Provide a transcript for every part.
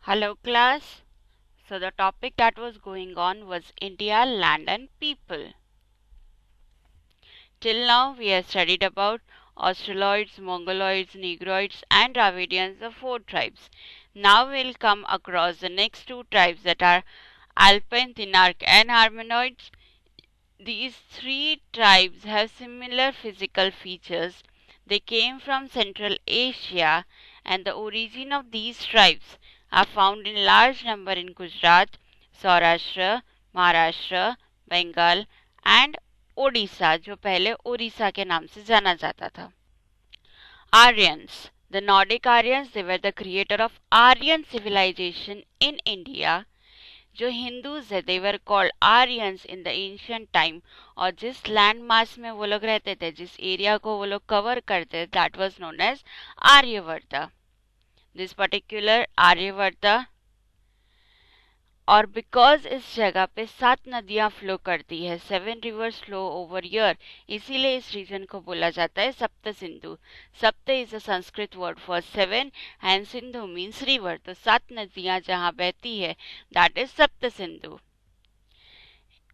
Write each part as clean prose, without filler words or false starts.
Hello, class. So, the topic that was going on was India, land, and people. Till now, we have studied about Australoids, Mongoloids, Negroids, and Dravidians, the four tribes. Now, we'll come across the next two tribes that are Alpine, Thinarc, and Harmonoids. These three tribes have similar physical features. They came from Central Asia, and the origin of these tribes are found in large number in Gujarat, Saurashtra, Maharashtra, Bengal and Odisha जो पहले ओडिशा के नाम से जाना जाता था. Aryans. The Nordic Aryans, they were the creator of Aryan civilization in India. जो Hindus है they were called Aryans in the ancient time, और जिस लैंड मास में वो लोग रहते थे, जिस एरिया को वो लोग कवर करते, that was known as Aryavarta. This particular Aryavarta, और बिकॉज इस जगह पे 7 नदियां फ्लो करती है, 7 रिवर्स फ्लो ओवर ईयर, इसीलिए इस रीजन को बोला जाता है सप्त सिंधु. सप्त is a Sanskrit word for 7 and Sindhu means river. तो 7 नदियां जहां बहती है, दैट इज सप्त Sindhu.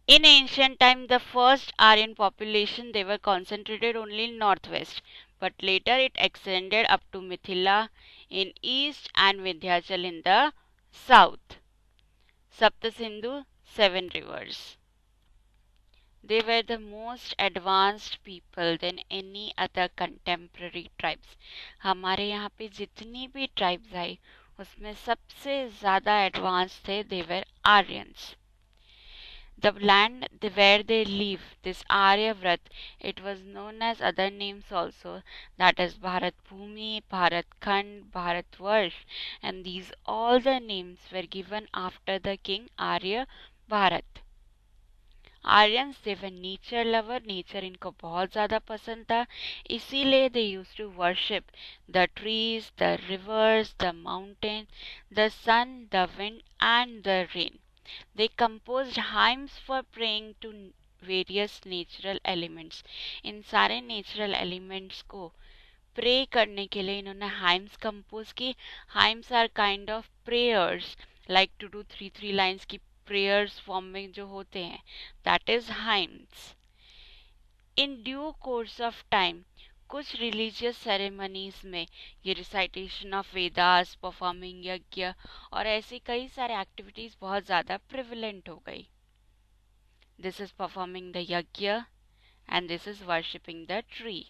In ancient time, the first Aryan population, they were concentrated only in northwest, but later it extended up to Mithila in east and Vindhyachal in the south. Saptasindhu, 7 rivers. They were the most advanced people than any other contemporary tribes. हमारे यहाँ पे जितनी भी tribes आई, उसमें सबसे ज़्यादा advanced थे, they were Aryans. The land where they live, this Aryavrat, it was known as other names also, that is Bharat Bhumi, Bharat Khand, Bharatvarsh, and these all the names were given after the king Arya Bharat. Aryans they were nature lover, nature इनको बहुत ज़्यादा पसंद था, इसीलिए they use to worship the trees, the rivers, the mountain, the sun, the wind and the rain. They composed hymns for praying to various natural elements. इन सारे natural elements को pray करने के लिए इन्होंने हाइम्स कंपोज की. Hymns are kind of prayers, like to do 3 lines की prayers form में जो होते हैं, that is hymns. In due course of time कुछ रिलीजियस सेरेमनीज में ये रिसाइटेशन ऑफ वेदास, परफॉर्मिंग यज्ञ और ऐसी कई सारे एक्टिविटीज बहुत ज़्यादा प्रिविलेंट हो गई. दिस इज परफॉर्मिंग द यज्ञ and this is worshipping the tree.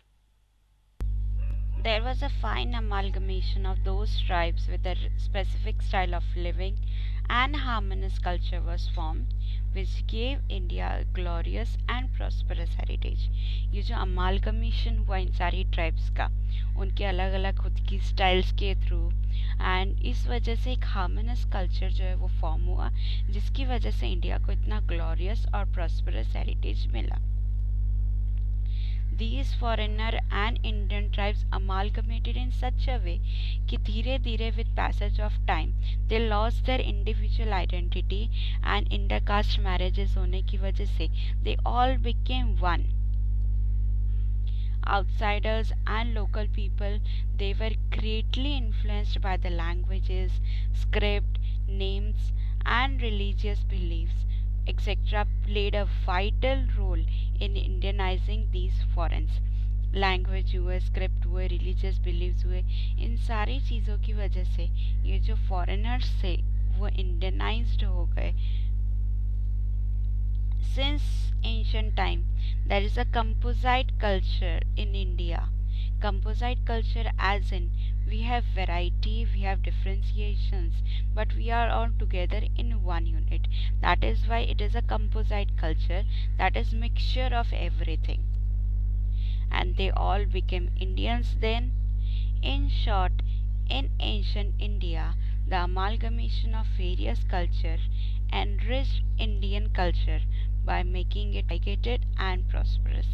There was a fine amalgamation of those tribes with a specific style of living, and harmonious culture was formed, which gave India a glorious and prosperous heritage. ये जो amalgamation हुआ इन सारी tribes का, उनके अलग अलग खुद की styles के थ्रू, एंड इस वजह से एक harmonious culture जो है वो फॉर्म हुआ, जिसकी वजह से इंडिया को इतना glorious और prosperous heritage मिला. These foreigner and Indian tribes amalgamated in such a way कि धीरे धीरे with passage of time they lost their individual identity, and intercaste marriages होने की वजह से they all became one. Outsiders and local people, they were greatly influenced by the languages, script, names and religious beliefs, etc. played a vital role in Indianizing these foreigners. Language हुए, script हुए, religious beliefs हुए, इन सारी चीज़ों की वजह से ये जो फॉरेनर्स थे वो इंडियनाइज्ड हो गए. Since ancient time, there is a composite culture in India. Composite culture as in we have variety, we have differentiations, but we are all together in one unit. That is why it is a composite culture, that is mixture of everything. And they all became Indians then. In short, in ancient India, the amalgamation of various culture enriched Indian culture by making it educated and prosperous.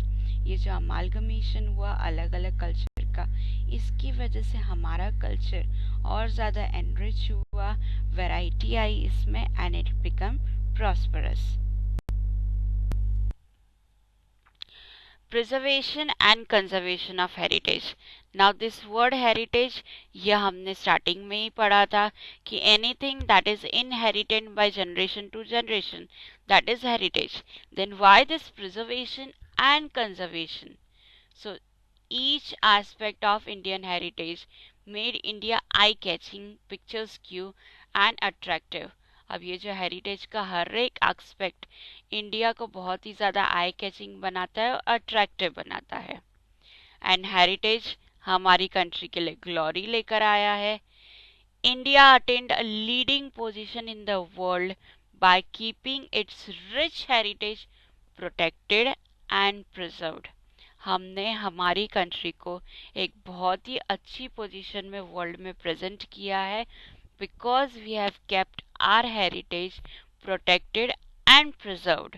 ये जो amalgamation हुआ अलग अलग culture का, इसकी वजह से हमारा कल्चर और ज़्यादा एनरिच हुआ, वैरायटी आई इसमें, and it become prosperous. preservation and conservation of heritage. Now this word heritage, यह हमने स्टार्टिंग में ही पढ़ा था कि anything that is inherited by generation to generation, that is heritage. Then why this preservation and conservation? So each aspect of Indian heritage made India eye-catching, picturesque and attractive. अब ये जो heritage का हर एक aspect India को बहुत ही ज़्यादा eye catching बनाता है और अट्रैक्टिव बनाता है. एंड हेरिटेज हमारी कंट्री के लिए ग्लोरी लेकर आया है. India attend a leading position in the world by keeping it's rich heritage protected and preserved. हमने हमारी कंट्री को एक बहुत ही अच्छी पोजीशन में वर्ल्ड में प्रेजेंट किया है because we have kept our heritage protected and preserved.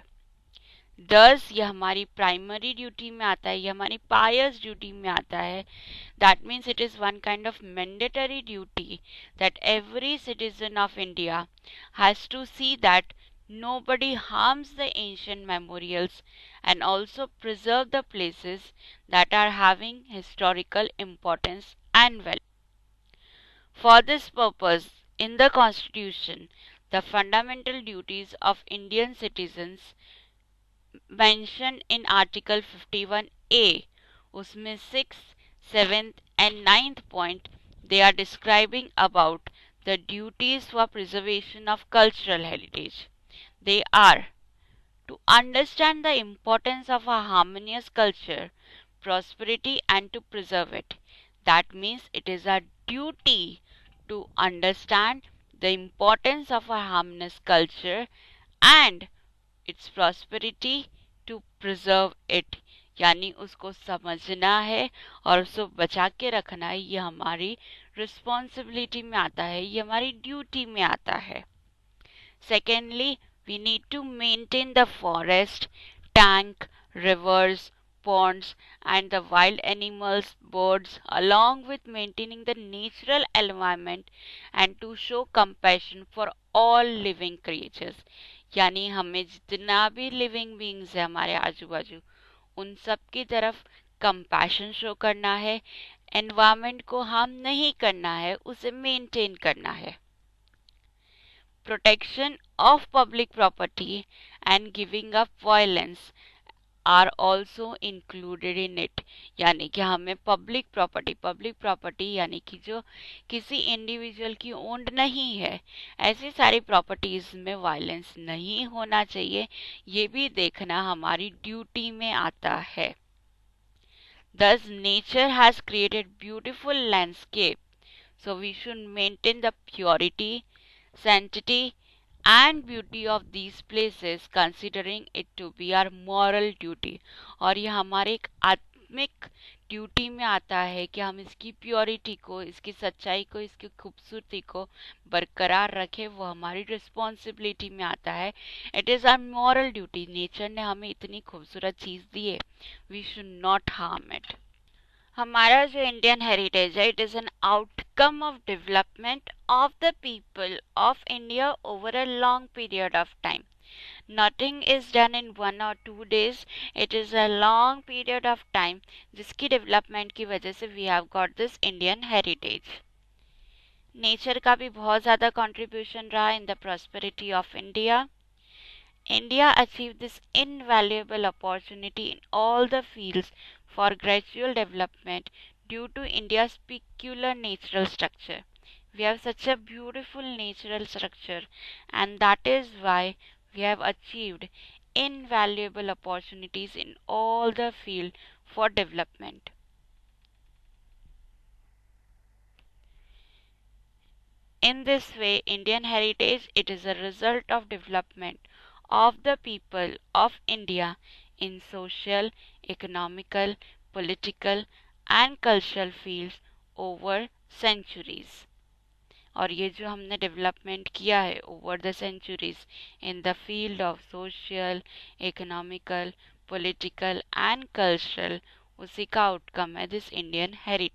Thus यह हमारी प्राइमरी ड्यूटी में आता है, यह हमारी पायस ड्यूटी में आता है. That means it is one kind of mandatory duty that every citizen of India has to see that nobody harms the ancient memorials and also preserve the places that are having historical importance and value. For this purpose, in the Constitution, the fundamental duties of Indian citizens mentioned in Article 51A, उसमें 6th, 7th and 9th point, they are describing about the duties for preservation of cultural heritage. They are to understand the importance of a harmonious culture, prosperity and to preserve it. That means it is our duty to understand the importance of a harmonious culture and its prosperity to preserve it. यानी उसको समझना है और उसको बचा के रखना है. ये हमारी रिस्पॉन्सिबिलिटी में आता है, ये हमारी ड्यूटी में आता है. Secondly, we need to maintain the forest, tank, rivers, ponds and the wild animals, birds along with maintaining the natural environment and to show compassion for all living creatures. यानी हमें जितना भी लिविंग बींग्स है हमारे आजू बाजू उन सब की तरफ कंपैशन शो करना है. एनवायरनमेंट को हार्म नहीं करना है, उसे मेंटेन करना है. Protection of public property and giving up violence are also included in it. यानी कि हमें पब्लिक प्रॉपर्टी यानी कि जो किसी इंडिविजुअल की ओन्ड नहीं है, ऐसी सारी प्रॉपर्टीज में वायलेंस नहीं होना चाहिए, ये भी देखना हमारी ड्यूटी में आता है. Thus nature has created beautiful landscape, so we should maintain the purity, sanctity and beauty of these places, considering it to be our moral duty. और ये हमारे एक आत्मिक ड्यूटी में आता है कि हम इसकी प्योरिटी को, इसकी सच्चाई को, इसकी खूबसूरती को बरकरार रखें. वो हमारी रिस्पॉन्सिबिलिटी में आता है. It is our moral duty. Nature ने हमें इतनी खूबसूरत चीज़ दी है, we should not harm it. हमारा जो इंडियन हेरिटेज है, it is an outcome of development of the people of India over a long period of time. Nothing is done in 1 or 2 days. It is a long period of time जिसकी development की वजह से we have got this Indian heritage. Nature का भी बहुत ज़्यादा contribution रहा in the prosperity of India. India achieved this invaluable opportunity in all the fields for gradual development due to India's peculiar natural structure. We have such a beautiful natural structure, and that is why we have achieved invaluable opportunities in all the field for development. In this way, Indian heritage, it is a result of development of the people of India in social, economical, political and cultural fields over centuries. और ये जो हमने development किया है over the centuries in the field of social, economical, political and cultural, उसी का outcome है this Indian heritage.